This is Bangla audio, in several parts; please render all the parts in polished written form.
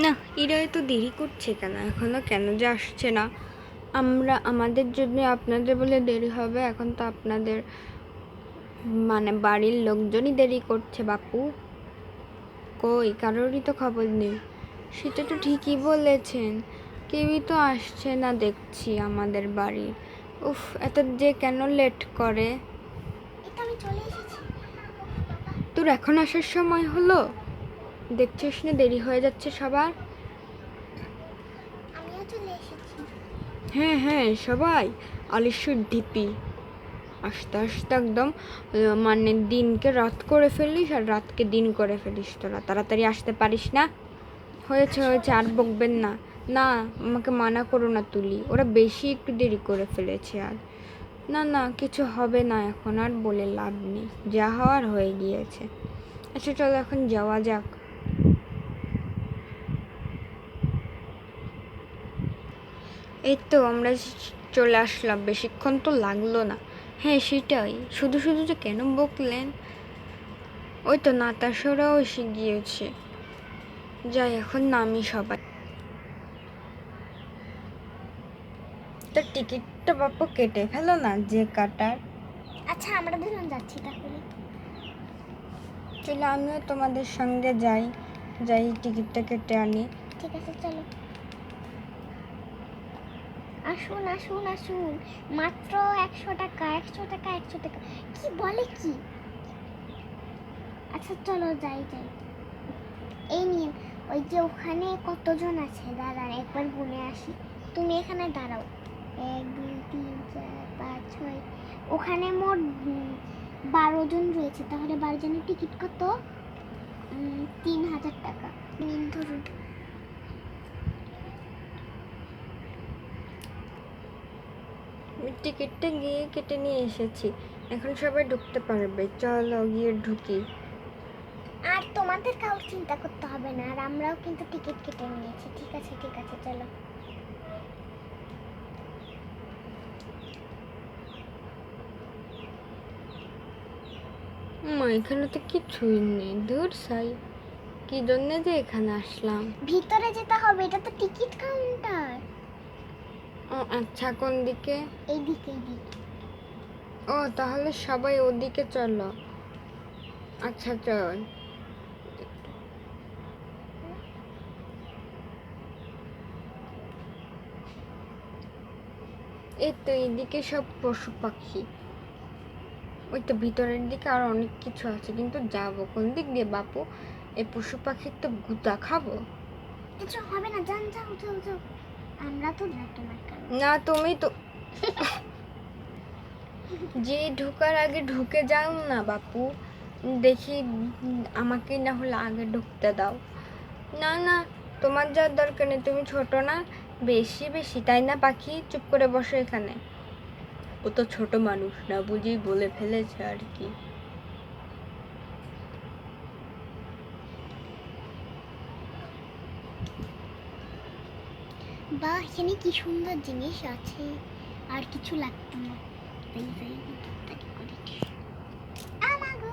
না, এরা এত দেরি করছে কেন? এখনো কেন যে আসছে না? আমাদের জন্য আপনাদের বলে দেরি হবে? এখন তো আপনাদের মানে বাড়ির লোকজনই দেরি করছে বাপু। কই কারোরই তো খবর নেই। সেটা তো ঠিকই বলেছেন, কেউই তো আসছে না দেখছি আমাদের বাড়ি। উফ, এত যে কেন লেট করে? আমি চলে এসেছি। তোর এখন আসার সময় হলো? দেখছিস না দেরি হয়ে যাচ্ছে সবার। আমিও চলে এসেছি। হ্যাঁ হ্যাঁ, সবাই আলিশুর ঢিপি। আস্তে আস্তে একদম মানে দিনকে রাত করে ফেলিস আর রাতকে দিন করে ফেলিস। তোরা তাড়াতাড়ি আসতে পারিস না? হয়েছে হয়েছে, আর বকবেন না। না, আমাকে মানা করো না তুলি, ওরা বেশি একটু দেরি করে ফেলেছে। আর না না, কিছু হবে না, এখন আর বলে লাভ নেই, যা হওয়ার হয়ে গিয়েছে। আচ্ছা চলো এখন যাওয়া যাক। এই তো আমরা চলে আসলাম, বেশিক্ষণ তো লাগলো না। হ্যাঁ সেটাই, শুধু শুধু যে কেন বকলেন? ওই তো নাতাশারাও এসে গিয়েছে। যাই এখন নামি সবাই। তো টিকিটটা বাপু কেটে ফেলো না, যে কাটার। আচ্ছা আমরা দুজন যাচ্ছি তাহলে। চলো আমিও তোমাদের সঙ্গে যাই, যাই টিকিটটা কেটে আনি। ঠিক আছে চলো। আসুন আসুন আসুন, মাত্র 100 টাকা 100 টাকা 100 টাকা। কি বলে কি? আচ্ছা চলো যাই যাই। এই নিন, ওই যে ওখানে কতজন আছে দাঁড়ান একবার গুনে আসি। তুমি এখানে দাঁড়াও। 1 2 3 4 5 6, ওখানে মোট 12 জন রয়েছে। তাহলে 12 জনের টিকিট কত? 3000 টাকা। নিন ধরুন। আমি টিকিটটা গিয়ে কেটে নিয়ে এসেছি, এখন সবাই ঢুকতে পারবে। চলো গিয়ে ঢুকি। আর তোমাদের কাউর চিন্তা করতে হবে না, আর আমরাও কিন্তু টিকিট কেটে নিয়েছি। ঠিক আছে ঠিক আছে চলো। এখানে তো কিছুই নেই, দূর সাই, কি জন্য যে এখানে আসলাম। ভিতরে যেতে হবে, এটা তো টিকিট কাউন্টার। ও আচ্ছা, কোন দিকে? এইদিকে এইদিকে। ও তাহলে সবাই ওদিকে চলো। আচ্ছা চল। এই তো এইদিকে সব পশু পাখি। ওই তো ভিতরের দিকে আর অনেক কিছু আছে, কিন্তু যাবো কোন দিক দিয়ে বাপু? এই পশু পাখির তো গুতা খাবো। কিছু হবে না, যান যাও যাও যাও। আমরা তো না তোমার কারণে। না তুমি তো যে ঢোকার আগে ঢুকে যাও না বাপু, দেখি আমাকে না হলে আগে ঢুকতে দাও। না না, তোমার যাওয়ার দরকার নেই, তুমি ছোট না বেশি বেশি, তাই না পাখি? চুপ করে বসো এখানে। ও তো ছোট মানুষ, না বুঝেই বলে ফেলেছে আর কি। বা এখানে কি সুন্দর জিনিস আছে, আর কিছু লাগতো না। তাই যাই ভিতরটাকে করি। আমাগো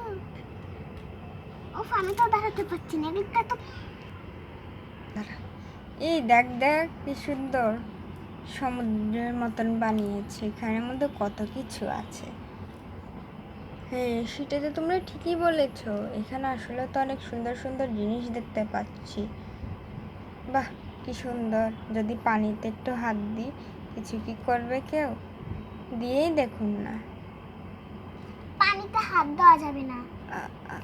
ওফ, আমি তো দাঁড়াতে পারছি না, এটা তো। এই দেখ দেখ কি সুন্দর সমুদ্রের মতন বানিয়েছে, এখানের মধ্যে কত কিছু আছে। হ্যাঁ সেটা তো তোমরা ঠিকই বলেছ, এখানে আসলে তো অনেক সুন্দর সুন্দর জিনিস দেখতে পাচ্ছি। বাহ কি সুন্দর, যদি পানিতে একটু হাত দিই কিছু কি করবে কেউ? দিয়েই দেখুন না। পানিতে হাত দেওয়া যাবে না,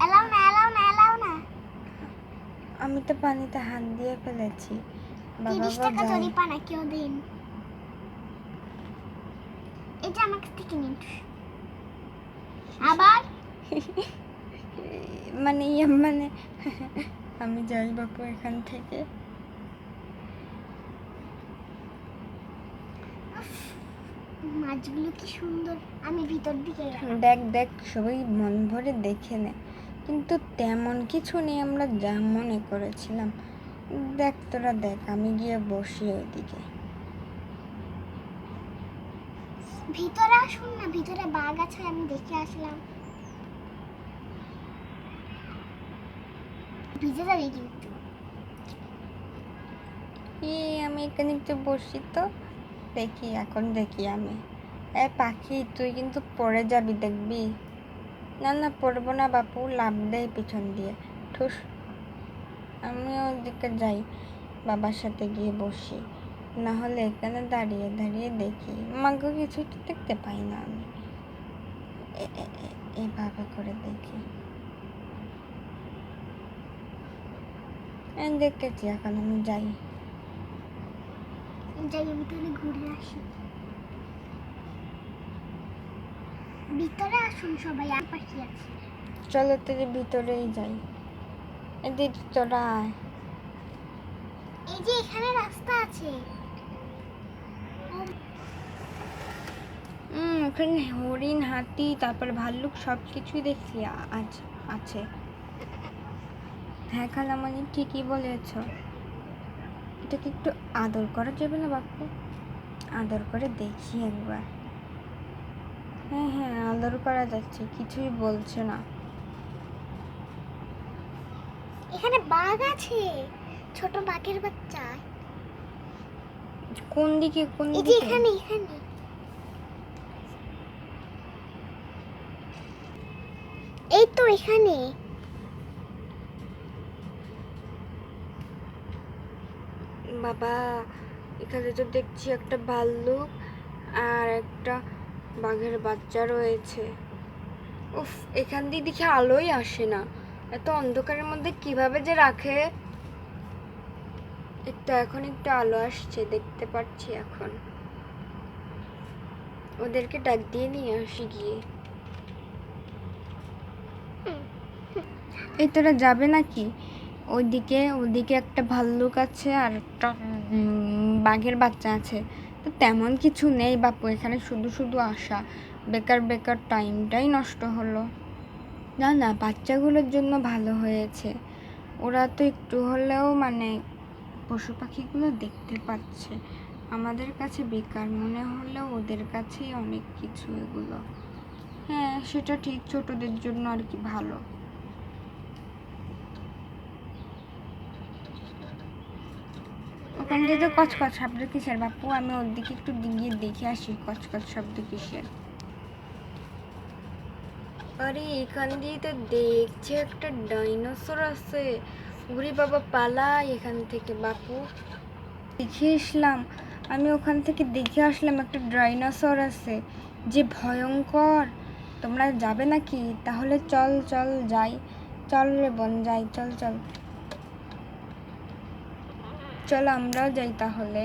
এলাও না এলাও না এলাও না। আমি তো পানিতে হাত দিয়ে ফেলেছি। 30 টাকা জরিমানা কেউ দিন। এটা আমার কাছ থেকে নিন আবার। মানে মানে আমি যাই বাপু এখান থেকে। মাছগুলো কি সুন্দর, আমি ভিতর দিকে দেখ দেখ, সবাই মন ভরে দেখে নে, কিন্তু তেমন কিছু নেই আমরা যা মনে করেছিলাম। দেখ তোরা দেখ, আমি গিয়ে বসি ওইদিকে। ভিতরে আসুন না, ভিতরে বাঘ আছে, আমি দেখে আসলাম। ভিজে যাবে কিন্তু। আমি এখানে একটু বসি তো, দেখি এখন দেখি আমি। পাখি তুই কিন্তু পড়ে যাবি দেখবি। না না পড়বো না বাপু, লাভ দেয় পিছন দিয়ে, ঠুস। আমি ওদিকে যাই, বাবার সাথে গিয়ে বসি, না হলে এখানে দাঁড়িয়ে দাঁড়িয়ে দেখি, মাকে কিছুই তো দেখতে পাই না আমি। এভাবে করে দেখি। দেখেছি, এখন আমি যাই। যাই আমি তাহলে ঘুরে আসি। ভিতরে আসুন সবাই, আর পাখি আছে। চলো তুই ভিতরেই যাই। এদিক তোরা আয়। এই যে এখানে রাস্তা আছে। ওখানে হরিণ, হাতি, তারপর ভাল্লুক সব কিছুই দেখছি আজ আছে। হ্যাঁ খালামণি ঠিকই বলেছ। এটাকে একটু আদর করা যাবে না বাপু? আদর করে দেখি একবার। হ্যাঁ হ্যাঁ আদর করা যাচ্ছে, কিছুই বলছে না। এখানে বাঘ আছে, ছোট বাঘের বাচ্চা। কোন দিকে কোন এই যে দিকে? এখানে এখানে। এই তো এখানে। বাবা, এখানে তো দেখছি একটা ভাল্লুক আর একটা বাঘের বাচ্চা রয়েছে। উফ, এখান দিয়ে দেখি আলোই আসে না, এত অন্ধকারের মধ্যে কিভাবে যে রাখে। একটু এখন একটু আলো আসছে, দেখতে পাচ্ছি এখন। ওদেরকে ডাক দিয়ে নিয়ে আসি গিয়ে। এই তোরা যাবে নাকি ওইদিকে? ওদিকে একটা ভাল্লুক আছে আর একটা বাঘের বাচ্চা আছে। তো তেমন কিছু নেই বাপু, এখানে শুধু শুধু আসা, বেকার বেকার টাইমটাই নষ্ট হলো। না না বাচ্চাগুলোর জন্য ভালো হয়েছে, ওরা তো একটু হলেও মানে পশু পাখিগুলো দেখতে পাচ্ছে। আমাদের কাছে বেকার মনে হলেও ওদের কাছেই অনেক কিছু এগুলো। হ্যাঁ সেটা ঠিক, ছোটদের জন্য আর কি ভালো। ওখান থেকে কচকচ শব্দ কিসের বাপু? আমি ওর দিকে একটু গিয়ে দেখে আসি কচকচ শব্দ কিসের। আরে এখান দিয়ে তো দেখছি একটা ডাইনোসর আছে। ঘুরি বাবা পালাই এখান থেকে বাপু। দেখে আসলাম, আমি ওখান থেকে দেখে আসলাম একটা ডাইনোসর আছে, যে ভয়ঙ্কর। তোমরা যাবে নাকি? তাহলে চল চল যাই। চল রে বোন যাই, চল চল চল আমরাও যাই তাহলে,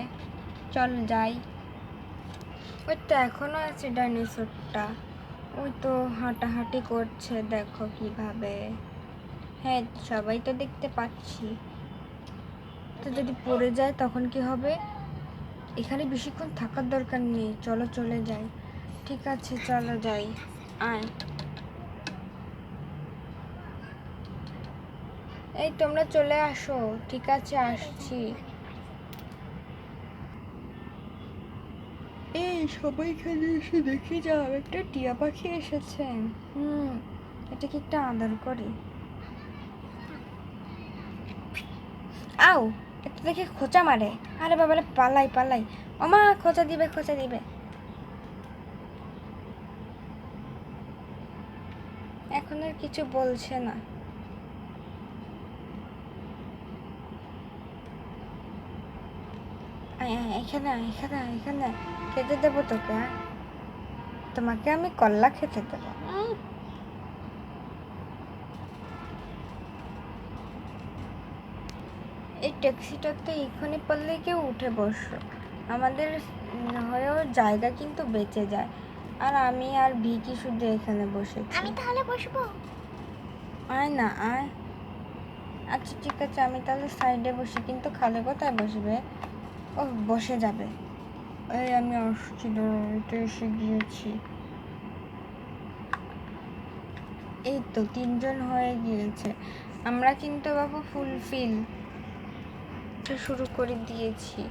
চল যাই। ওই তো এখনো আছে ডাইনোসরটা, ওই তো হাঁটাহাঁটি করছে, দেখো কিভাবে। হ্যাঁ সবাই তো দেখতে পাচ্ছি। তো যদি পড়ে যায় তখন কি হবে? এখানে বেশিক্ষণ থাকার দরকার নেই, চলো চলে যাই। ঠিক আছে চলো যাই, আয়। এই তোমরা চলে আসো, ঠিক আছে আসছি। এই সবাই এখানে এসে দেখে যাও, একটা টিয়া পাখি এসেছে। এটাকে একটা আদর করি। আও, একটু দেখে খোঁচা মারে। আরে বাবারে পালাই পালাই, ওমা খোঁচা দিবে খোঁচা দিবে। এখন আর কিছু বলছে না। এখানে এখানে এখানে খেতে দেবো তোকে, তোমাকে আমি কল্লা খেতে দেবো। এই ট্যাক্সিটাতে এখানে পড়লে কেউ উঠে বসো, আমাদের হয়েও জায়গা কিন্তু বেঁচে যায়। আর আমি আর ভিকি শুধু এখানে বসেছি। আমি তাহলে বসবো? আয় না আয়। আচ্ছা ঠিক আছে, আমি তাহলে সাইডে বসি, কিন্তু খালি কোথায় বসবে? ও বসে যাবে। এই আমি আসছি, তো এসে গিয়েছি। এই তো 3জন হয়ে গিয়েছে, আমরা কিন্তু বাবু ফুলফিল শুরু করে দিয়েছি।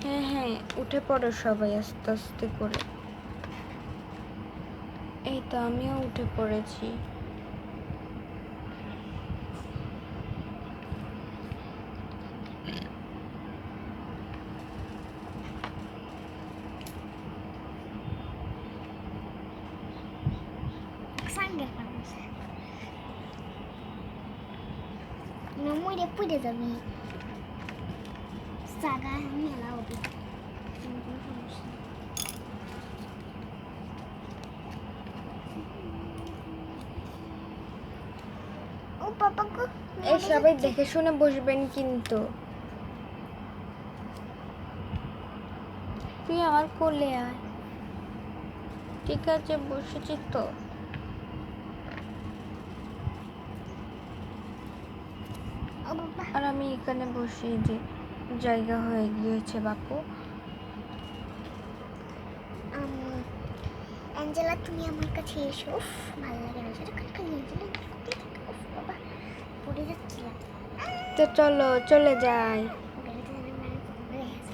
হ্যাঁ হ্যাঁ উঠে পড়ো সবাই আস্তে আস্তে করে। এই তো আমিও উঠে পড়েছি। না মরে পড়ে যাবি জাগা মেলা হবে কোনো সমস্যা নেই। ও বাবা গো এই সবাই দেখে শুনে বসবেন কিন্তু। তুই আমার কোলে আয়। ঠিক আছে, বসেছি তো। ও বাবা আর আমি এখানে বসে যে জায়গা হয়ে গিয়েছে বাপু। অ্যাঞ্জেলা তুমি আমার কাছে এসো উফ ভালো লাগে না সেটা খালি অ্যাঞ্জেলা কোথায় থাকে উফ বাবা পড়ে যাচ্ছিলাম তো চলো চলে যাই। গাড়িতে যেন মানে পড়ে গেছে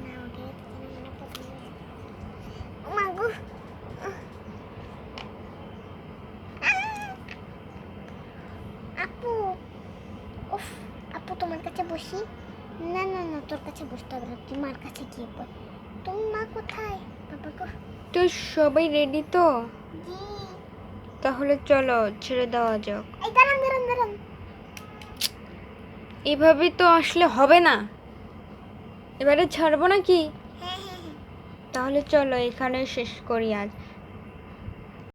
না ওকে যেন মানে পড়ে গেছে ও মা গো আপু উফ আপু তোমার কাছে বসি না না না তোর কাছে বসতে হবে না তুই মার কাছে গিয়ে পড় তুমি মা কোথায় বাবা গো তো সবাই রেডি তো? জি তাহলে চলো ছেড়ে দেওয়া যাক। এই দাঁড়ান দাঁড়ান দাঁড়ান এভাবে তো আসলে হবে না। এবারে ছাড়বো নাকি? হ্যাঁ হ্যাঁ হ্যাঁ তাহলে চলো এখানে শেষ করি আজ।